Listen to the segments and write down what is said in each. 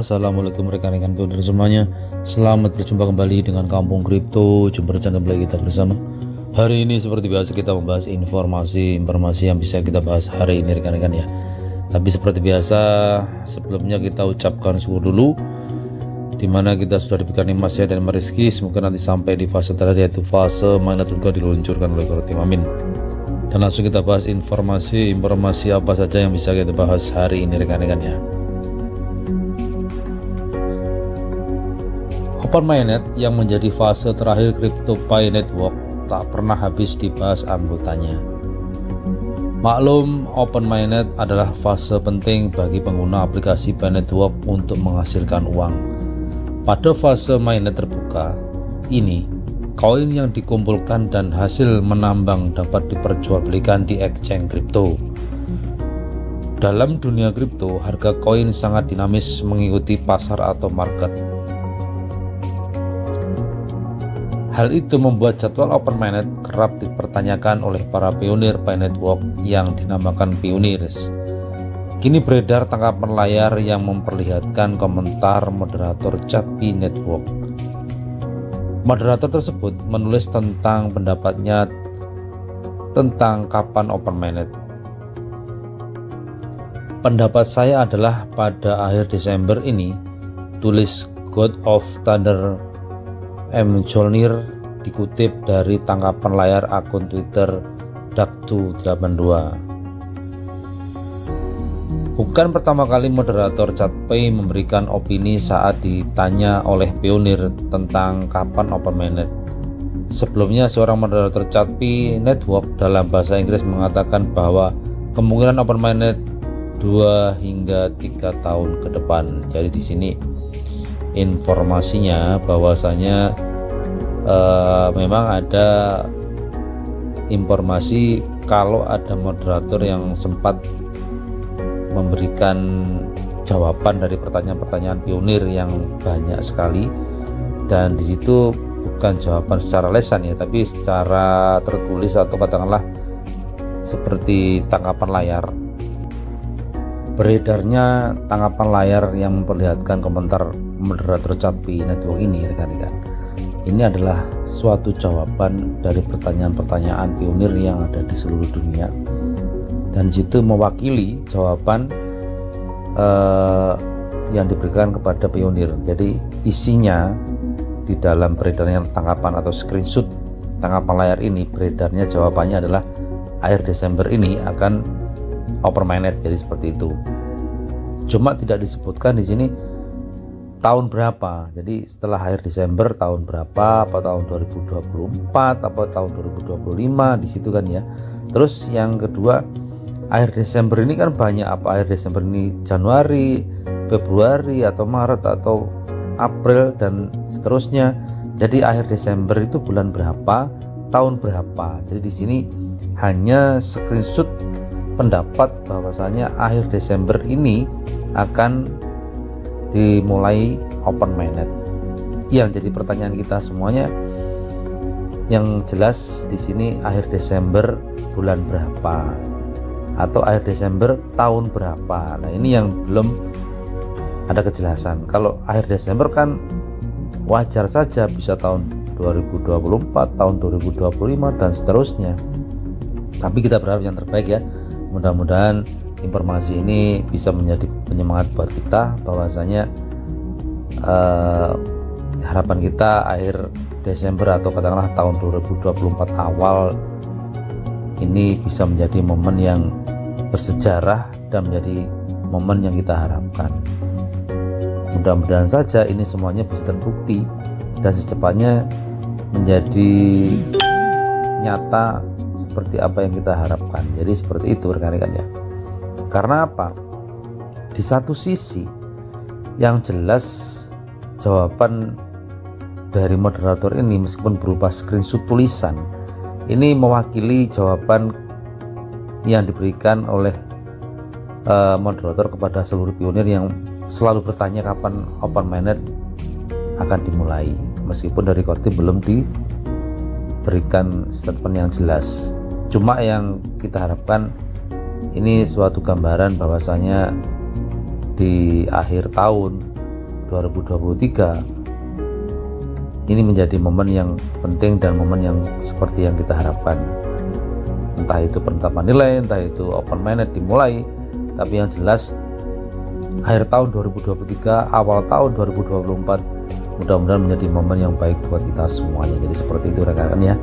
Assalamualaikum rekan-rekan pionir semuanya. Selamat berjumpa kembali dengan Kampung Kripto. Jumpa channel kita bersama. Hari ini seperti biasa kita membahas informasi yang bisa kita bahas hari ini rekan-rekan ya. Tapi seperti biasa sebelumnya kita ucapkan syukur dulu, dimana kita sudah diberikan nikmat sehat dan rezeki. Semoga nanti sampai di fase terakhir, yaitu fase mana juga diluncurkan oleh Kortim. Amin. Dan langsung kita bahas informasi apa saja yang bisa kita bahas hari ini rekan-rekan ya. Open Mainnet yang menjadi fase terakhir CryptoPie Network tak pernah habis dibahas anggotanya. Maklum, Open Mainnet adalah fase penting bagi pengguna aplikasi Pi Network untuk menghasilkan uang. Pada fase mainnet terbuka ini, koin yang dikumpulkan dan hasil menambang dapat diperjualbelikan di exchange kripto. Dalam dunia kripto, harga koin sangat dinamis mengikuti pasar atau market. Hal itu membuat jadwal Open Mainnet kerap dipertanyakan oleh para pionir Pi Network yang dinamakan pioneers. Kini beredar tangkapan layar yang memperlihatkan komentar moderator chat Pi Network. Moderator tersebut menulis tentang pendapatnya tentang kapan Open Mainnet. Pendapat saya adalah pada akhir Desember ini, tulis God of Thunder Mjolnir dikutip dari tangkapan layar akun Twitter Daktu82. Bukan pertama kali moderator ChatPi memberikan opini saat ditanya oleh pionir tentang kapan Open Mainnet. Sebelumnya seorang moderator ChatPi Network dalam bahasa Inggris mengatakan bahwa kemungkinan Open Mainnet 2 hingga 3 tahun ke depan. Jadi di sini informasinya bahwasanya memang ada informasi kalau ada moderator yang sempat memberikan jawaban dari pertanyaan-pertanyaan pionir yang banyak sekali, dan di situ bukan jawaban secara lesan ya, tapi secara tertulis atau katakanlah seperti tangkapan layar. Beredarnya tangkapan layar yang memperlihatkan komentar moderator ChatPi Network ini rekan-rekan, ini adalah suatu jawaban dari pertanyaan-pertanyaan pionir yang ada di seluruh dunia, dan disitu mewakili jawaban yang diberikan kepada pionir. Jadi isinya di dalam beredarnya tangkapan atau screenshot tangkapan layar ini, beredarnya jawabannya adalah akhir Desember ini akan Open Mainnet. Jadi seperti itu. Cuma tidak disebutkan di sini tahun berapa. Jadi setelah akhir Desember tahun berapa, apa tahun 2024 apa tahun 2025 di situ kan ya. Terus yang kedua, akhir Desember ini kan banyak apa, akhir Desember ini Januari, Februari atau Maret atau April dan seterusnya. Jadi akhir Desember itu bulan berapa, tahun berapa. Jadi di sini hanya screenshot pendapat bahwasanya akhir Desember ini akan dimulai Open Mainnet. Yang jadi pertanyaan kita semuanya, yang jelas di sini akhir Desember bulan berapa atau akhir Desember tahun berapa. Nah, ini yang belum ada kejelasan. Kalau akhir Desember kan wajar saja bisa tahun 2024, tahun 2025 dan seterusnya. Tapi kita berharap yang terbaik ya. Mudah-mudahan informasi ini bisa menjadi penyemangat buat kita, bahwasanya harapan kita akhir Desember atau katakanlah tahun 2024 awal ini bisa menjadi momen yang bersejarah dan menjadi momen yang kita harapkan. Mudah-mudahan saja ini semuanya bisa terbukti dan secepatnya menjadi nyata seperti apa yang kita harapkan. Jadi seperti itu rekan-rekan ya. Karena apa? Di satu sisi yang jelas jawaban dari moderator ini meskipun berupa screenshot tulisan, ini mewakili jawaban yang diberikan oleh moderator kepada seluruh pionir yang selalu bertanya kapan Open Mainnet akan dimulai, meskipun dari Kortim belum diberikan statement yang jelas. Cuma yang kita harapkan ini suatu gambaran bahwasanya di akhir tahun 2023 ini menjadi momen yang penting dan momen yang seperti yang kita harapkan. Entah itu penetapan nilai, entah itu open minded dimulai, tapi yang jelas akhir tahun 2023, awal tahun 2024 mudah-mudahan menjadi momen yang baik buat kita semuanya. Jadi seperti itu rekan-rekan ya.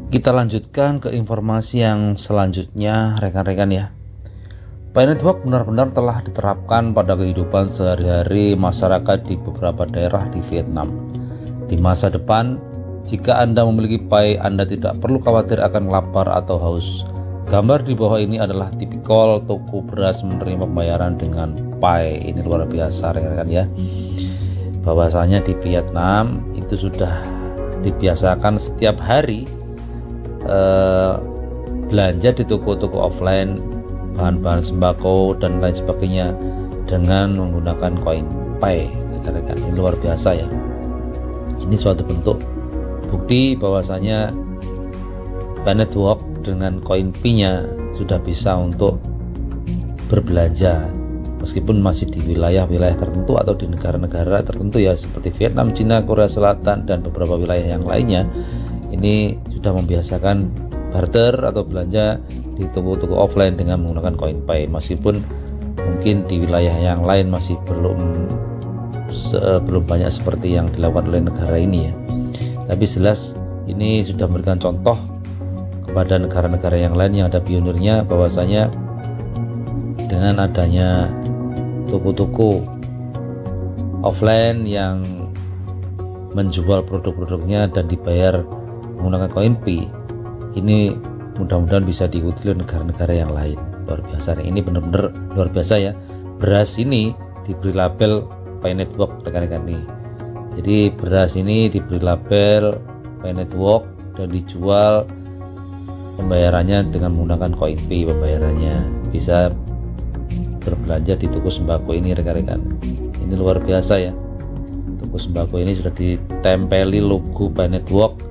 Kita lanjutkan ke informasi yang selanjutnya rekan-rekan ya. Pi Network benar-benar telah diterapkan pada kehidupan sehari-hari masyarakat di beberapa daerah di Vietnam. Di masa depan, jika Anda memiliki Pi, Anda tidak perlu khawatir akan lapar atau haus. Gambar di bawah ini adalah tipikal toko beras menerima pembayaran dengan Pi. Ini luar biasa rekan-rekan ya. Bahwasanya di Vietnam itu sudah dibiasakan setiap hari belanja di toko-toko offline bahan-bahan sembako dan lain sebagainya dengan menggunakan koin Pi rekan-rekan. Ini luar biasa ya. Ini suatu bentuk bukti bahwasanya Pi Network dengan koin Pi-nya sudah bisa untuk berbelanja meskipun masih di wilayah-wilayah tertentu atau di negara-negara tertentu ya, seperti Vietnam, Cina, Korea Selatan dan beberapa wilayah yang lainnya. Ini sudah membiasakan barter atau belanja di toko-toko offline dengan menggunakan koin Pi, meskipun mungkin di wilayah yang lain masih belum banyak seperti yang dilakukan oleh negara ini ya. Tapi jelas ini sudah memberikan contoh kepada negara-negara yang lain yang ada pionirnya, bahwasanya dengan adanya toko-toko offline yang menjual produk-produknya dan dibayar menggunakan koin Pi, ini mudah-mudahan bisa diikuti oleh negara-negara yang lain. Luar biasa, ini benar-benar luar biasa ya. Beras ini diberi label Pi Network rekan-rekan nih. Jadi beras ini diberi label Pi Network dan dijual pembayarannya dengan menggunakan koin Pi. Pembayarannya bisa berbelanja di toko sembako ini rekan-rekan. Ini luar biasa ya. Toko sembako ini sudah ditempeli logo Pi Network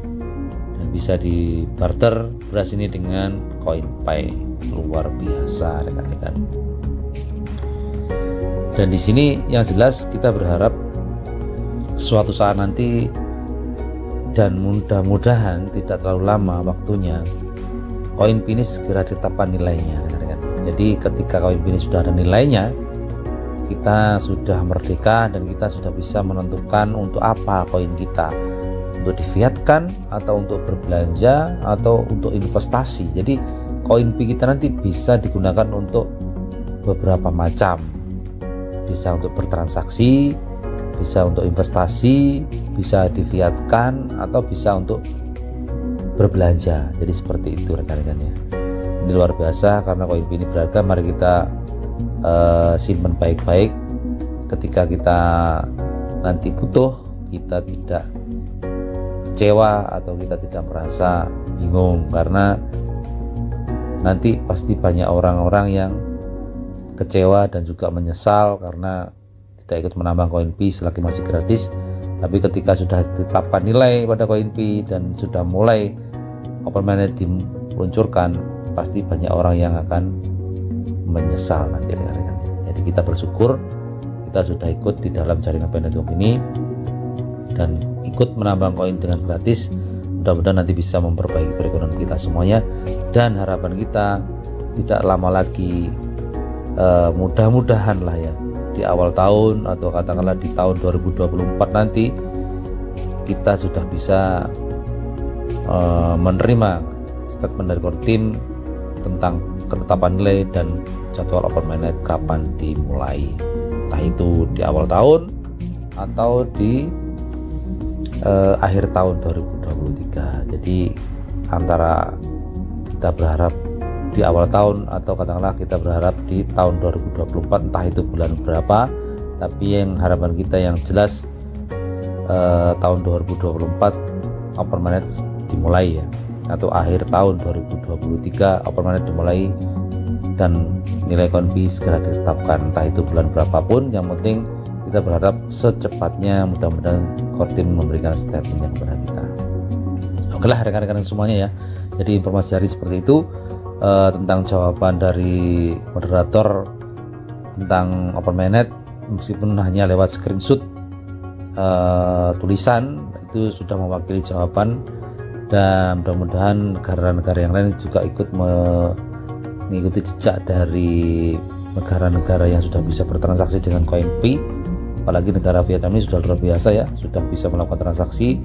dan bisa dibarter beras ini dengan koin Pi. Luar biasa rekan-rekan. Dan di sini yang jelas kita berharap suatu saat nanti, dan mudah-mudahan tidak terlalu lama waktunya, koin Pi ini segera ditetapkan nilainya rekan-rekan. Jadi ketika koin Pi ini sudah ada nilainya, kita sudah merdeka dan kita sudah bisa menentukan untuk apa koin kita, untuk difiatkan atau untuk berbelanja atau untuk investasi. Jadi koin Pi kita nanti bisa digunakan untuk beberapa macam, bisa untuk bertransaksi, bisa untuk investasi, bisa difiatkan, atau bisa untuk berbelanja. Jadi seperti itu rekan-rekannya. Ini luar biasa karena koin Pi ini berharga. Mari kita simpan baik-baik. Ketika kita nanti butuh, kita tidak kecewa atau kita tidak merasa bingung, karena nanti pasti banyak orang-orang yang kecewa dan juga menyesal karena tidak ikut menambah koin Pi selagi masih gratis. Tapi ketika sudah ditetapkan nilai pada koin Pi dan sudah mulai open minded diluncurkan, pasti banyak orang yang akan menyesal nanti rekan-rekan. Jadi kita bersyukur kita sudah ikut di dalam jaringan Pi Network ini dan ikut menambah koin dengan gratis. Mudah-mudahan nanti bisa memperbaiki perekonomian kita semuanya, dan harapan kita tidak lama lagi, mudah-mudahan lah ya, di awal tahun atau katakanlah di tahun 2024 nanti kita sudah bisa menerima statement dari core team tentang ketetapan nilai dan jadwal open minded kapan dimulai, entah itu di awal tahun atau di akhir tahun 2023. Jadi antara kita berharap di awal tahun atau katakanlah kita berharap di tahun 2024, entah itu bulan berapa, tapi yang harapan kita yang jelas tahun 2024 open manage dimulai ya, atau akhir tahun 2023 open manage dimulai dan nilai konfi segera ditetapkan, entah itu bulan berapapun. Yang penting kita berharap secepatnya, mudah-mudahan Kortim memberikan statementnya kepada kita. Oke lah rekan-rekan semuanya ya, jadi informasi hari seperti itu tentang jawaban dari moderator tentang open manage, meskipun hanya lewat screenshot tulisan, itu sudah mewakili jawaban, dan mudah-mudahan negara-negara yang lain juga ikut mengikuti jejak dari negara-negara yang sudah bisa bertransaksi dengan CoinPay. Apalagi negara Vietnam ini sudah luar biasa ya, sudah bisa melakukan transaksi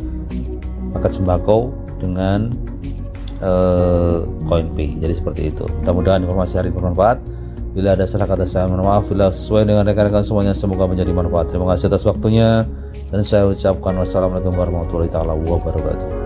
paket sembako dengan CoinPay. Jadi seperti itu. Mudah-mudahan informasi hari ini bermanfaat. Bila ada salah kata saya mohon maaf. Bila sesuai dengan rekan-rekan semuanya semoga menjadi manfaat. Terima kasih atas waktunya dan saya ucapkan wassalamualaikum warahmatullahi wabarakatuh.